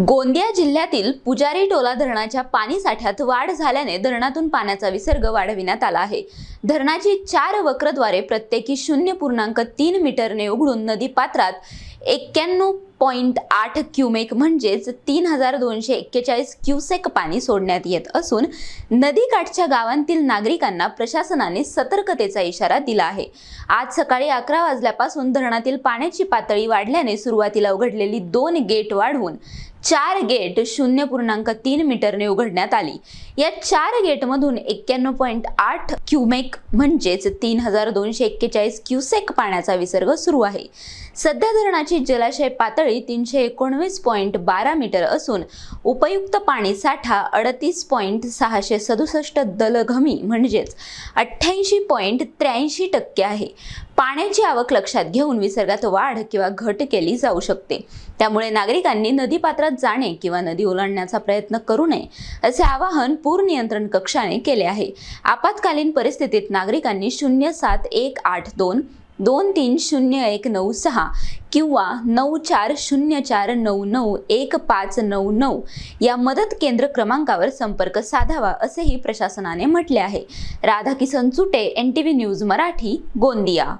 गोंदिया जिल्ह्यातील पुजारी टोला धरणाच्या पाणी साठ्यात वाढ झाल्याने धरणातून पाण्याचा विसर्ग वाढविण्यात आला आहे। धरणाची 4 वक्रद्वारे प्रत्येकी 0.3 मीटरने उघडून नदी पात्रात 91.8 क्युमेक म्हणजेच 3241 क्युसेक पाणी सोडण्यात येत असून नदीकाठच्या गावांतील नागरिकांना प्रशासनाने सतर्कतेचा इशारा दिला आहे। आज सकाळी 11 वाजल्यापासून धरणातील पाण्याची पातळी वाढल्याने सुरुवातीला उघडलेली 2 गेट वाढवून 4 गेट 0.3 मीटरने उघडण्यात आली। या 4 गेटमधून 91.8 क्युमेक म्हणजेच 3241 क्युसेक पाण्याचा विसर्ग सुरू आहे। सध्या धरणाची जलाशय पातळी 319.12 मीटर असून उपयुक्त पाणी साठा 38.667 दलघमी म्हणजेच 88.83% आहे। पाण्याची आवक लक्षात घेऊन विसर्गात वाढ किंवा घट केली जाऊ शकते। त्यामुळे नागरिकांनी नदीपात्रात जाणे किंवा नदी ओलांडण्याचा प्रयत्न करू नये असे आवाहन पूर नियंत्रण कक्षाने केले आहे। आपत्कालीन परिस्थितीत नागरिकांनी 0718 230196 किंवा 9404991599 या मदत केंद्र क्रमांकावर संपर्क साधावा असेही प्रशासनाने म्हटले आहे। Radhakisan चुटे, NTV news Marathi, Gondia.